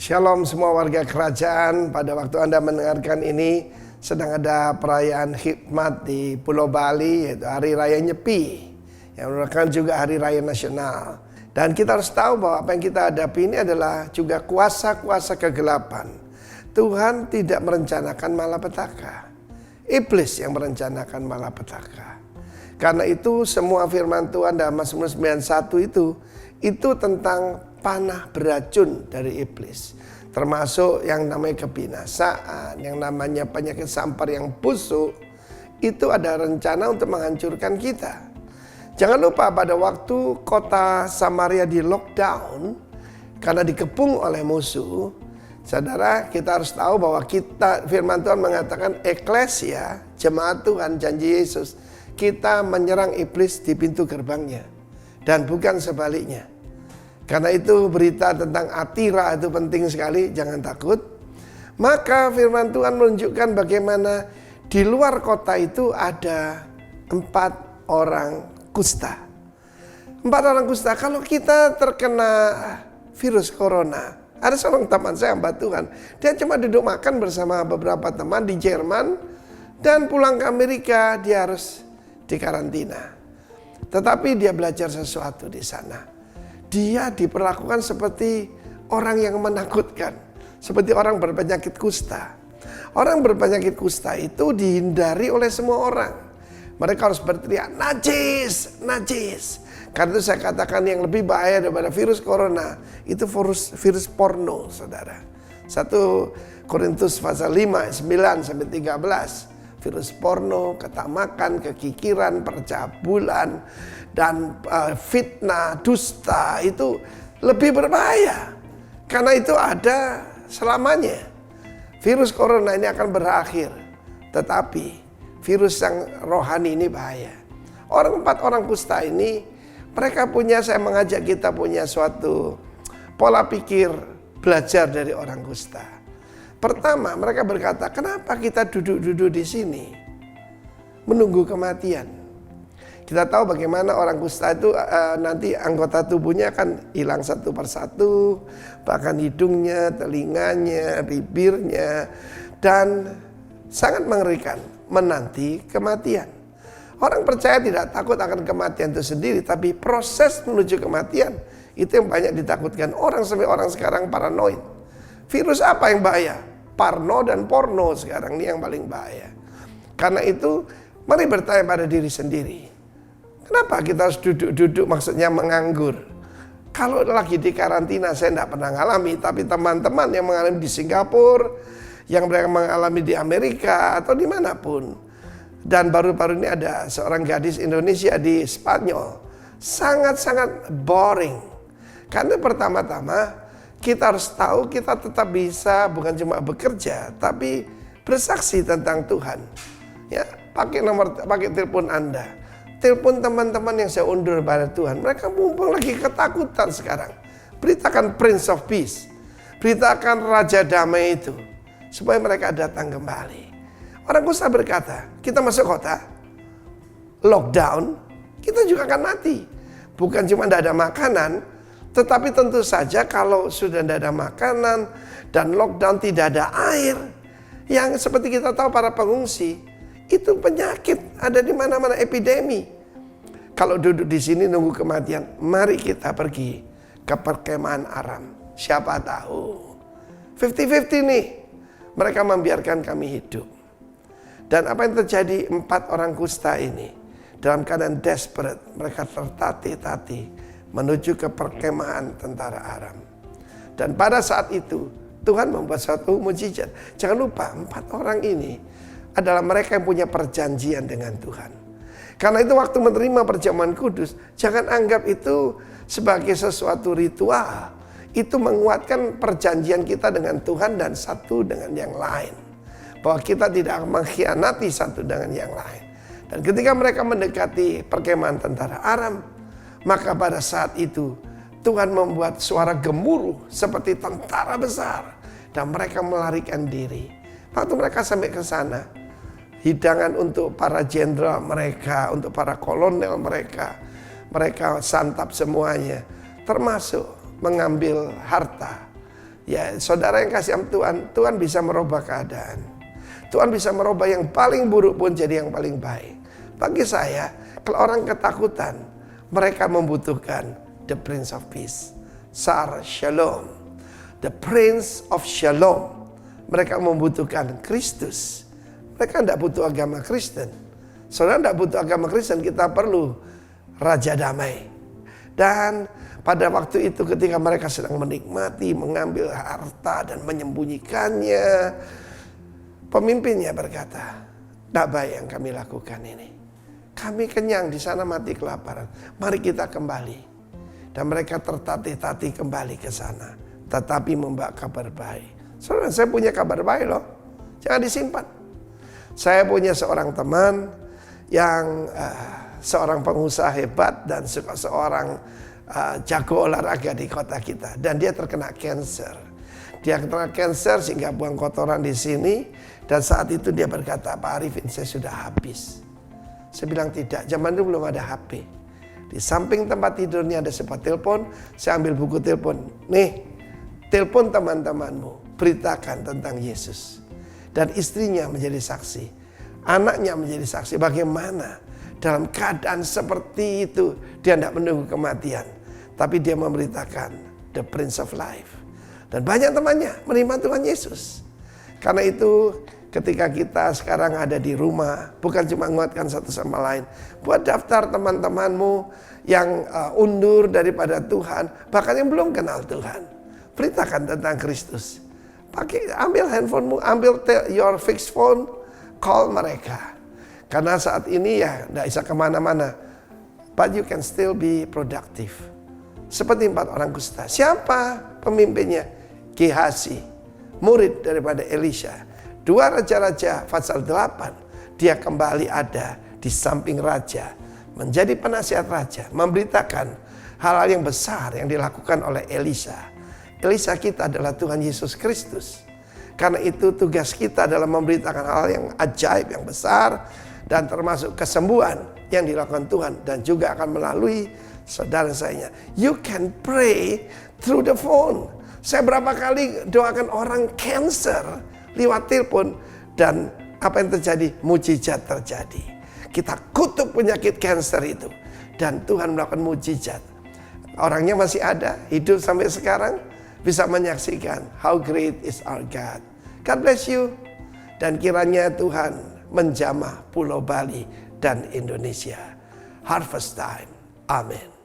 Shalom semua warga kerajaan. Pada waktu Anda mendengarkan ini sedang ada perayaan Hikmat di Pulau Bali, yaitu Hari Raya Nyepi, yang merupakan juga Hari Raya Nasional. Dan kita harus tahu bahwa apa yang kita hadapi ini adalah juga kuasa-kuasa kegelapan. Tuhan tidak merencanakan malapetaka. Iblis yang merencanakan malapetaka. Karena itu semua firman Tuhan dalam Mazmur 91 itu tentang panah beracun dari iblis. Termasuk yang namanya kebinasaan, yang namanya penyakit sampar yang busuk. Itu ada rencana untuk menghancurkan kita. Jangan lupa pada waktu kota Samaria di lockdown karena dikepung oleh musuh. Saudara, kita harus tahu bahwa firman Tuhan mengatakan eklesia, jemaat Tuhan, janji Yesus, kita menyerang iblis di pintu gerbangnya dan bukan sebaliknya. Karena itu berita tentang Atira itu penting sekali, jangan takut. Maka firman Tuhan menunjukkan bagaimana di luar kota itu ada 4 orang kusta. 4 orang kusta. Kalau kita terkena virus corona, ada seorang teman saya hamba Tuhan, dia cuma duduk makan bersama beberapa teman di Jerman dan pulang ke Amerika dia harus dikarantina. Tetapi dia belajar sesuatu di sana. Dia diperlakukan seperti orang yang menakutkan, seperti orang berpenyakit kusta. Orang berpenyakit kusta itu dihindari oleh semua orang. Mereka harus berteriak, najis, najis. Karena itu saya katakan yang lebih bahaya daripada virus corona, itu virus porno, saudara. 1 Korintus pasal 5, 9-13. Virus porno, ketamakan, kekikiran, percabulan, dan fitnah, dusta itu lebih berbahaya. Karena itu ada selamanya. Virus corona ini akan berakhir. Tetapi virus yang rohani ini bahaya. 4 orang kusta ini, mereka punya, saya mengajak kita punya suatu pola pikir belajar dari orang kusta. Pertama, mereka berkata, kenapa kita duduk-duduk di sini menunggu kematian? Kita tahu bagaimana orang kusta itu nanti anggota tubuhnya akan hilang satu persatu, bahkan hidungnya, telinganya, bibirnya, dan sangat mengerikan, menanti kematian. Orang percaya tidak takut akan kematian itu sendiri, tapi proses menuju kematian itu yang banyak ditakutkan orang sampai orang sekarang paranoid. Virus apa yang bahaya? Parno dan porno sekarang ini yang paling bahaya. Karena itu mari bertanya pada diri sendiri. Kenapa kita harus duduk-duduk, maksudnya menganggur? Kalau lagi di karantina saya tidak pernah mengalami, tapi teman-teman yang mengalami di Singapura, yang mereka mengalami di Amerika atau dimanapun. Dan baru-baru ini ada seorang gadis Indonesia di Spanyol. Sangat-sangat boring. Karena pertama-tama kita harus tahu kita tetap bisa bukan cuma bekerja, tapi bersaksi tentang Tuhan. Ya, pakai telepon Anda. Telepon teman-teman yang saya undur pada Tuhan. Mereka mumpung lagi ketakutan sekarang. Beritakan Prince of Peace. Beritakan Raja Damai itu. Supaya mereka datang kembali. Orang kusta berkata, kita masuk kota, lockdown, kita juga akan mati. Bukan cuma tidak ada makanan, tetapi tentu saja kalau sudah tidak ada makanan dan lockdown tidak ada air, yang seperti kita tahu para pengungsi, itu penyakit ada di mana-mana, epidemi. Kalau duduk di sini nunggu kematian, mari kita pergi ke perkemahan Aram. Siapa tahu 50-50 nih, mereka membiarkan kami hidup. Dan apa yang terjadi 4 orang kusta ini dalam keadaan desperate, mereka tertatih-tatih menuju ke perkemahan tentara Aram. Dan pada saat itu Tuhan membuat suatu mujizat. Jangan lupa 4 orang ini adalah mereka yang punya perjanjian dengan Tuhan. Karena itu waktu menerima perjamuan kudus, jangan anggap itu sebagai sesuatu ritual. Itu menguatkan perjanjian kita dengan Tuhan dan satu dengan yang lain. Bahwa kita tidak akan mengkhianati satu dengan yang lain. Dan ketika mereka mendekati perkemahan tentara Aram, maka pada saat itu Tuhan membuat suara gemuruh seperti tentara besar. Dan mereka melarikan diri. Waktu mereka sampai ke sana, hidangan untuk para jenderal mereka, untuk para kolonel mereka, mereka santap semuanya. Termasuk mengambil harta Ya, saudara yang kasih Tuhan, Tuhan bisa merubah keadaan. Tuhan bisa merubah yang paling buruk pun jadi yang paling baik. Bagi saya, kalau orang ketakutan, mereka membutuhkan the Prince of Peace. Sar Shalom. The Prince of Shalom. Mereka membutuhkan Kristus. Mereka tidak butuh agama Kristen. Saudara tidak butuh agama Kristen, kita perlu Raja Damai. Dan pada waktu itu ketika mereka sedang menikmati, mengambil harta dan menyembunyikannya, pemimpinnya berkata, tidak baik yang kami lakukan ini. Kami kenyang di sana mati kelaparan. Mari kita kembali. Dan mereka tertatih-tatih kembali ke sana. Tetapi membawa kabar baik. Saudara, saya punya kabar baik loh. Jangan disimpan. Saya punya seorang teman yang seorang pengusaha hebat dan seorang jago olahraga di kota kita. Dan dia terkena kanker. Dia terkena kanker sehingga buang kotoran di sini. Dan saat itu dia berkata, Pak Arifin, saya sudah habis. Saya bilang tidak, zaman dulu belum ada HP. Di samping tempat tidurnya ada sebuah telepon. Saya ambil buku telepon. Nih, telepon teman-temanmu. Beritakan tentang Yesus. Dan istrinya menjadi saksi. Anaknya menjadi saksi. Bagaimana dalam keadaan seperti itu dia tidak menunggu kematian. Tapi dia memberitakan the Prince of Life. Dan banyak temannya menerima Tuhan Yesus. Karena itu ketika kita sekarang ada di rumah, bukan cuma menguatkan satu sama lain. Buat daftar teman-temanmu yang undur daripada Tuhan. Bahkan yang belum kenal Tuhan. Beritakan tentang Kristus. Ambil handphonemu, ambil your fixed phone, call mereka. Karena saat ini ya tidak bisa kemana-mana. But you can still be productive. Seperti 4 orang kusta. Siapa pemimpinnya? Gehazi, murid daripada Elisha. 2 raja-raja pasal 8. Dia kembali ada di samping raja. Menjadi penasihat raja. Memberitakan hal-hal yang besar yang dilakukan oleh Elisha. Elisha kita adalah Tuhan Yesus Kristus. Karena itu tugas kita adalah memberitakan hal yang ajaib, yang besar. Dan termasuk kesembuhan yang dilakukan Tuhan. Dan juga akan melalui saudara saya. You can pray through the phone. Saya berapa kali doakan orang cancer lewat telepon. Dan apa yang terjadi? Mujizat terjadi. Kita kutuk penyakit cancer itu. Dan Tuhan melakukan mujizat. Orangnya masih ada, hidup sampai sekarang. Bisa menyaksikan how great is our God. God bless you. Dan kiranya Tuhan menjamah Pulau Bali dan Indonesia. Harvest time. Amin.